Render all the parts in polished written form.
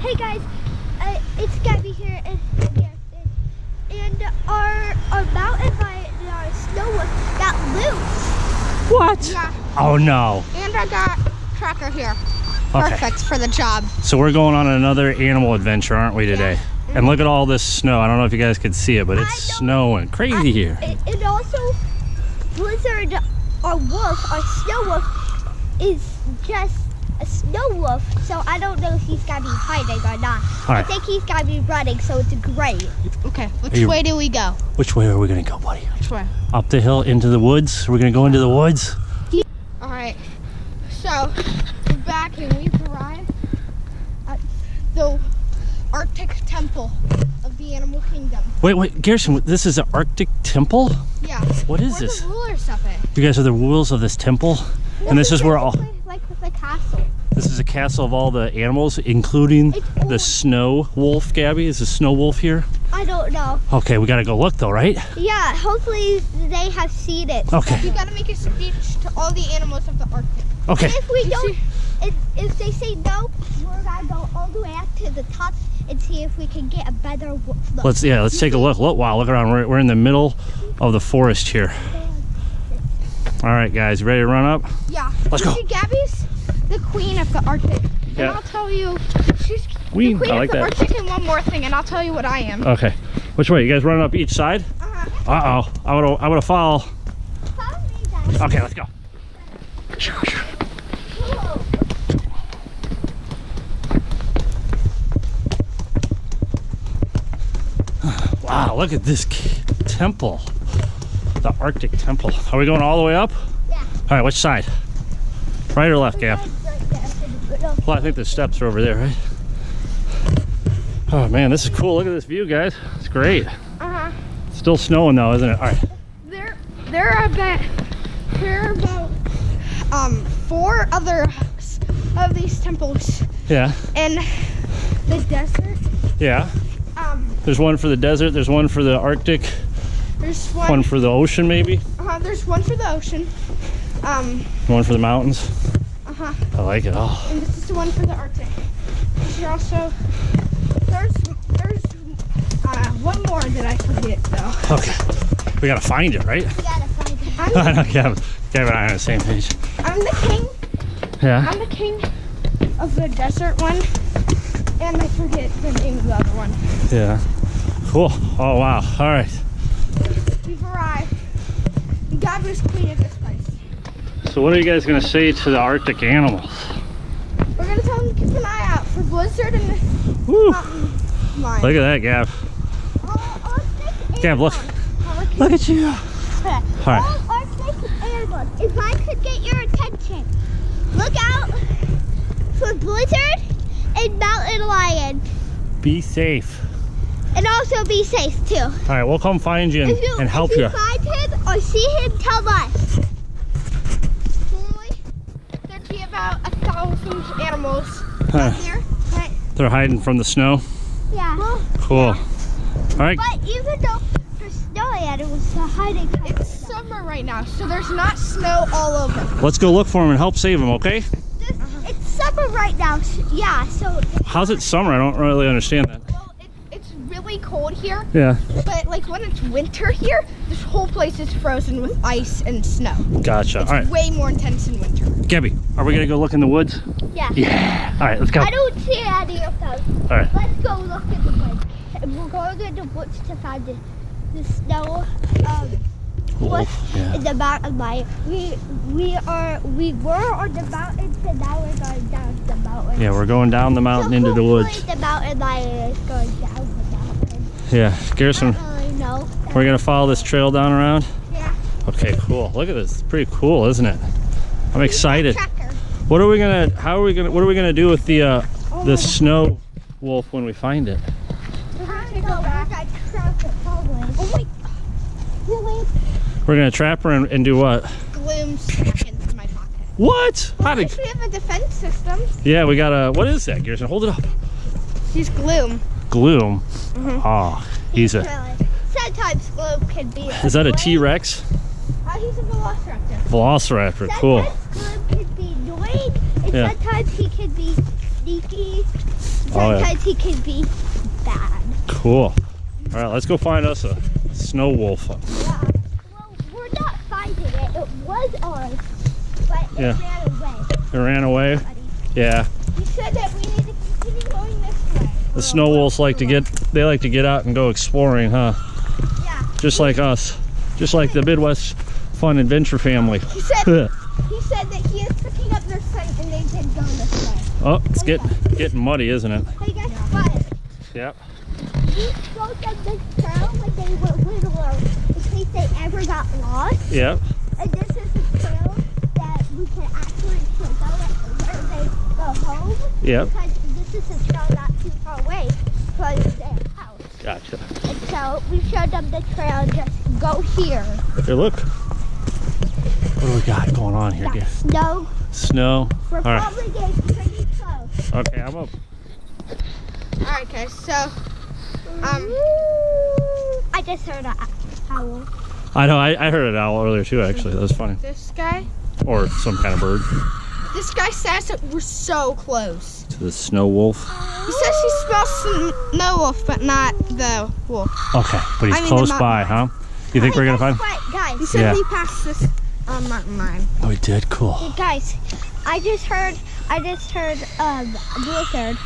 Hey guys, it's Gabby here and Garrison. And our mountain lion and our snow wolf got loose. What? Yeah. Oh no. And I got Tracker here. Okay. Perfect for the job. So we're going on another animal adventure, aren't we, today? Yeah. And look at all this snow. I don't know if you guys could see it, but it's snowing crazy here. And also, Blizzard, our wolf, our snow wolf, is just a snow wolf. So I don't know if he's got to be hiding or not. Right. I think he's got to be running, so it's great. Okay, which way do we go? Which way are we going to go, buddy? Which way? Up the hill, into the woods? We're going to go into the woods? All right, so we're back and we've arrived at the Arctic Temple of the Animal Kingdom. Wait, Garrison, this is an Arctic temple? Yeah. What is Where this? the rulers of it. You guys are the rulers of this temple? And this is where all... Like with the castle. This is a castle of all the animals, including the snow wolf, Gabby. Is the snow wolf here? I don't know. Okay, we got to go look though, right? Yeah, hopefully they have seen it. Okay. You gotta make a speech to all the animals of the Arctic. Okay. And if we don't, if they say no, we're gonna go all the way up to the top and see if we can get a better look. Let's take a look. Wow, look around. We're in the middle of the forest here. All right, guys, ready to run up? Yeah. Let's go. See, Gabby's the queen of the Arctic. And Yeah. I'll tell you, she's Queen, the queen I like of the that. Arctic. And one more thing, and I'll tell you what I am. Okay. Which way? You guys running up each side? Uh-oh. I would have follow. Follow me, guys. Okay, let's go. Wow, look at this temple. The Arctic temple. Are we going all the way up? Yeah. All right, which side? Right or left, Gab? Right there in the middle. Well, I think the steps are over there, right? Oh man, this is cool. Look at this view, guys. It's great. It's still snowing though, isn't it? All right. There are about 4 other of these temples Yeah. in the desert. Yeah. There's one for the desert. There's one for the Arctic. There's One for the ocean, maybe. there's one for the ocean. One for the mountains. I like it all. And this is the one for the Arctic. There's also there's one more that I forget though. Okay. We gotta find it, right? We gotta find it. I know, Gavin and I are on the same page. I'm the king. Yeah. I'm the king of the desert one, and I forget the name of the other one. Yeah. Cool. Oh wow. All right. We've arrived. God was queen of this place. So what are you guys gonna say to the Arctic animals? We're gonna tell them to keep an eye out for blizzard and the Woo. mountain lion. Look at that, Gav. Gav, look. Look at you. All right. All Arctic animals, if I could get your attention, look out for blizzard and mountain lion. Be safe. And also be safe too. All right, we'll come find you and help if you. you find him or see him, tell us. Normally, there'd be about 1,000 animals Huh. out there. But They're hiding from the snow. Yeah. Cool. All right. But even though there's snow animals, they're hiding. it's summer right now, so there's not snow all over. Let's go look for them and help save them, okay? It's summer right now. Yeah, so. How's it summer? I don't really understand that. Well, it's really cold here, Yeah. but like when it's winter here, this whole place is frozen with ice and snow. Gotcha. It's All right. way more intense in winter. Gabby, are we gonna go look in the woods? Yeah. Yeah. All right, let's go. I don't see any of those. All right. Let's go look in the woods. And we're going in the woods to find the snow wolf Yeah. in the mountain lion. We were on the mountains and now we're going down the mountain. Yeah, we're going down the mountain into the hopefully woods. the mountain lion is going down the mountain. Yeah. Garrison, I don't really know. we're gonna follow this trail down around. Yeah. Okay, cool. Look at this. It's pretty cool, isn't it? I'm excited. Tracker. What are we gonna do with the snow wolf when we find it? We're gonna go back. Oh wait. Really? We're gonna trap her and do what? Gloom seconds in my pocket. What? How At did? least we have a defense system. Yeah, we got a. What is that, Garrison? Hold it up. She's gloom. Gloom. Oh, he's a. Really. Sometimes Gloom can be. Is that a T-Rex? He's a velociraptor. Velociraptor. Cool. Sometimes Gloom can be annoying, and Yeah. sometimes he can be sneaky. Oh, yeah. Sometimes he can be bad. Cool. All right, let's go find us a snow wolf. Yeah. Well, we're not finding it. It was ours, but it Yeah. ran away. It ran away. Buddy. Yeah. You said that we need to continue going this way. The snow wolves like to get out and go exploring, huh? Yeah. Just like us. Just like the Midwest Fun Adventure family. He said that he is picking up their scent and they did go this way. Oh, it's getting muddy, isn't it? Hey guys, what? Yep. We showed them the trail when they were littler in case they ever got lost. Yep. And this is the trail that we can actually show them where they go home. Yep. Because this is a trail not too far away from their house. Gotcha. And so we showed them the trail and just go here. Here, look. What do we got going on here? Got snow. Snow. We're All right. probably getting pretty close. Okay, I'm up. Alright guys, so I just heard a owl. I know. I heard an owl earlier too. Actually, that was funny. this guy Or some kind of bird. says that we're so close. To the snow wolf. He says he smells snow wolf, but not the wolf. Okay, but he's I mean, close the by, huh? You think we're gonna find? What, guys? He said Yeah. we passed this mountain line. Oh, we did. Cool. Guys, I just heard blizzard.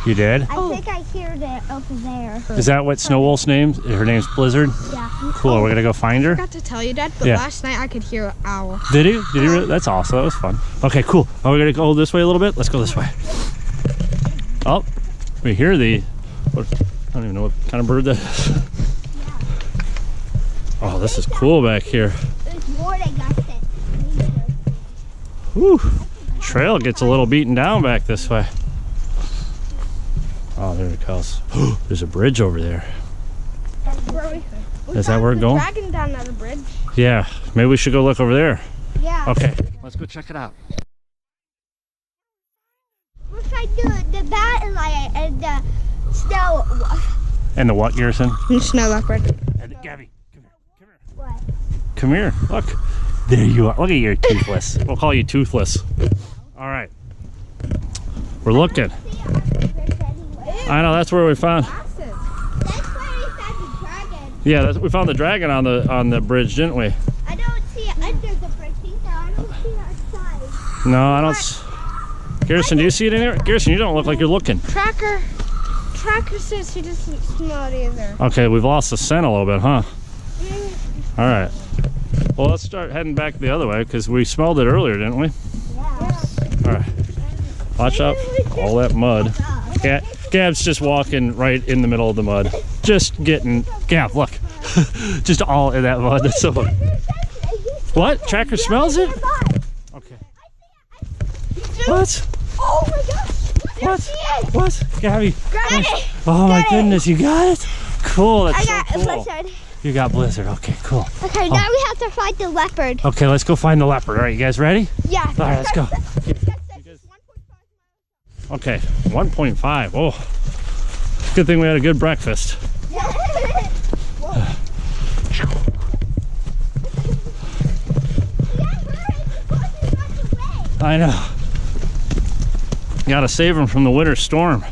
You did? I think I heard it over there. Is that what snow wolf's name? Her name's Blizzard. Yeah. Cool. We're gonna go find her. I forgot to tell you, Dad, but Yeah. last night I could hear an owl. Did you? Did you? Really? That's awesome. That was fun. Okay, cool. Are we gonna go this way a little bit? Let's go this way. Oh, we hear what, I don't even know what kind of bird that is. Oh, this is cool back here. There's more than I said. Whew. Trail gets a little beaten down back this way. Oh, there it goes. There's a bridge over there. Is that where we're going? Dragon down at the bridge. Yeah, maybe we should go look over there. Yeah. Okay, let's go check it out. We'll find the mountain lion and the snow wolf. And the what, Garrison? Snow leopard. And Gabby, come here. What? Come here. Look. There you are. Look at your toothless. We'll call you toothless. All right. We're looking. See our bridge anyway. I know, that's where we found. That's where we found the dragon. Yeah, we found the dragon on the bridge, didn't we? I don't see it under the bridge either. I don't see it outside. No, I don't. Garrison, do you see it in there? Garrison, you don't look like you're looking. Tracker says he doesn't smell it either. Okay, we've lost the scent a little bit, huh? All right. Well, let's start heading back the other way because we smelled it earlier, didn't we? Yeah. All right. Watch out. All that mud. Gab's just walking right in the middle of the mud. Just getting, Gab, look. Just all in that mud. That's so funny. What? Tracker smells it? Okay. What? Oh my gosh. What? There she is. What? Gabby. Got it. Oh my Got it. goodness, you got it? Cool, that's I so got cool. a blizzard. You got Blizzard. Okay, cool. Okay, now we have to find the leopard. Okay, let's go find the leopard. All right, you guys ready? Yeah. All right, let's go. Okay, 1.5. Oh, good thing we had a good breakfast. I know. Gotta save him from the winter storm.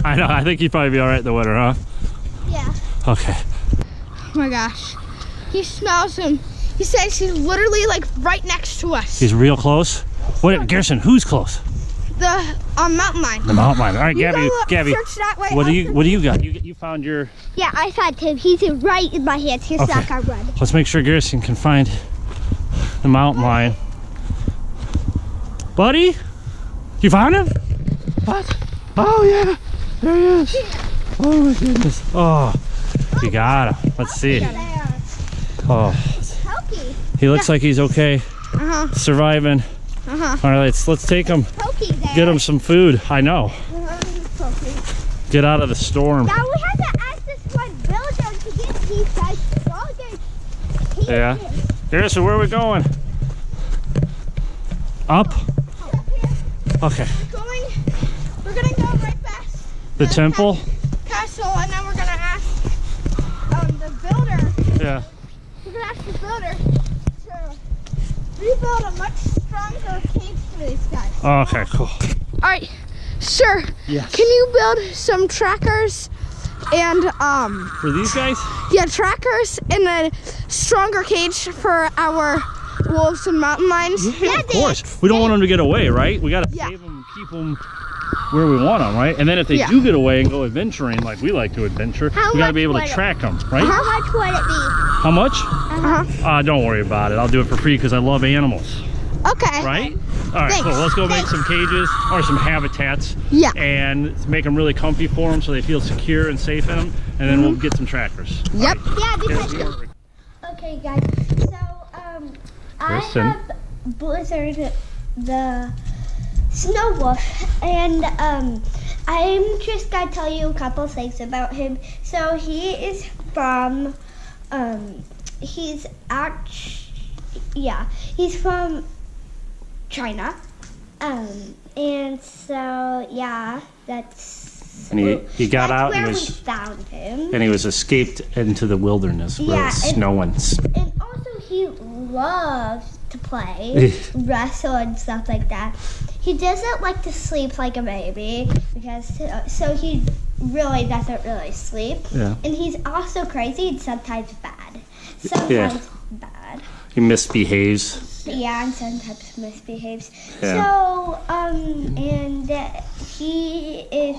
I know, I think he'd probably be all right in the winter, huh? Yeah. Okay. Oh my gosh. He smells him. He says he's literally like right next to us. He's real close. What, Garrison, who's close? The mountain line. The mountain line. All right, You Gabby, go Gabby, search that way. what do you got? You found your, Yeah, I found him. He's right in my hands. He's Okay. not gonna run. let's make sure Garrison can find the mountain lion. Buddy? You found him? What? Oh yeah, there he is. Oh my goodness. Oh, you got him. Let's see. There. Oh, Pokey. he looks like he's okay, Uh-huh. surviving. Uh-huh. All right, let's take him, Pokey there. get him some food. I know. Pokey. Get out of the storm. Now we have to ask this one builder to get these guys stronger. Yeah. Garrison, where are we going? Up? Okay. We're gonna go right past The temple? castle, and then we're gonna ask the builder. Yeah. We're gonna ask the builder to rebuild a much stronger cage for these guys. Okay, cool. All right, sir. Yes. Can you build some trackers and For these guys? yeah, trackers and a stronger cage for our wolves and mountain lions? Yeah, of course. We don't want them to get away, right? We gotta Yeah. save them, keep them where we want them, right? And then if they do get away and go adventuring like we like to adventure, we gotta be able to track them, right? How much would it be? How much? Uh-huh. Don't worry about it. I'll do it for free because I love animals, Okay. right? All right, Thanks. cool. Let's go make some cages or some habitats. Yeah. And make them really comfy for them so they feel secure and safe in them. And then we'll get some trackers. Yep. Yeah, because Yeah. okay, guys. So I Listen. have Blizzard, the snow wolf, and I'm just gonna tell you a couple things about him. So he is from he's from China. And so yeah, that's And he got out where and we was found him. and he was escaped into the wilderness where Yeah, it's and- snowing. And also he loves to play, wrestle and stuff like that. He doesn't like to sleep like a baby because so he really doesn't really sleep. Yeah. And he's also crazy and sometimes bad. Sometimes bad. He misbehaves. Yeah, and sometimes misbehaves. Yeah. So and he is,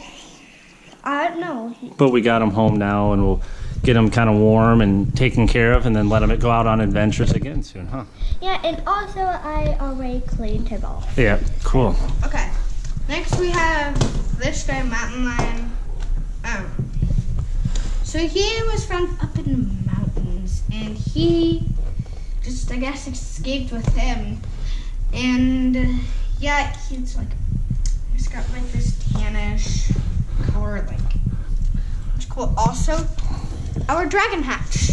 I don't know. But we got him home now, and we'll get him kind of warm and taken care of, and then let him go out on adventures again soon, huh? Yeah, and also I already cleaned him off. Yeah, cool. Okay. Next we have this guy, mountain lion. So he was found up in the mountains, and he just, I guess, escaped with him. And yeah, he's got like this tannish color, like, it's cool. Also, our dragon hatch.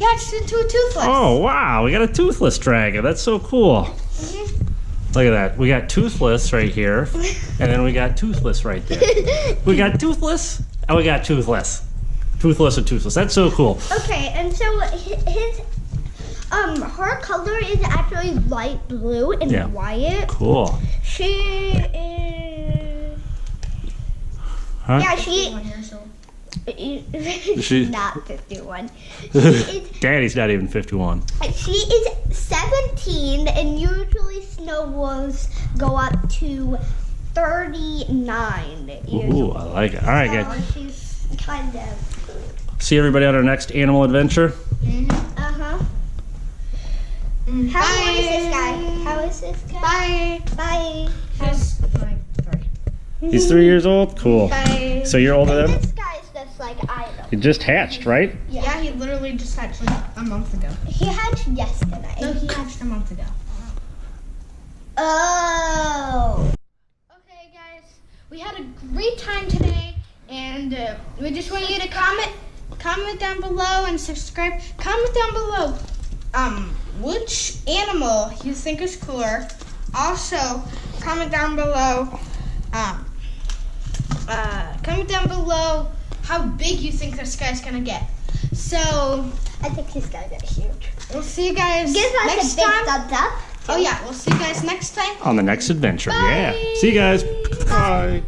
Hatched into a toothless. Oh, wow. We got a toothless dragon. That's so cool. Look at that. We got toothless right here, and then we got toothless right there. We got toothless, and we got toothless. Toothless and toothless. That's so cool. Okay, and so his her color is actually light blue and white. Cool. She is Huh? yeah, she She- not 51. She is Daddy's not even 51. She is 17, and usually snow wolves go up to 39 years Ooh, old. I like it. All right, So guys. she's kind of, See everybody on our next animal adventure. uh-huh. How old is this guy? How is this guy? Bye. Bye. He's like 3. He's 3 years old? Cool. Bye. So you're older And than him? this guy's just like I know. He just hatched, right? Yeah, he literally just hatched like a month ago. He hatched yesterday. No, he hatched a month ago. Oh. Okay, guys, we had a great time today, and we just want you to comment down below and subscribe. Comment down below, which animal you think is cooler. Also, comment down below, how big you think this guy's gonna get. So, I think he's gonna get huge. we'll see you guys Give us next a big time. thumbs up. Oh yeah, we'll see you guys next time. On the next adventure. Bye. Yeah. See you guys. Bye.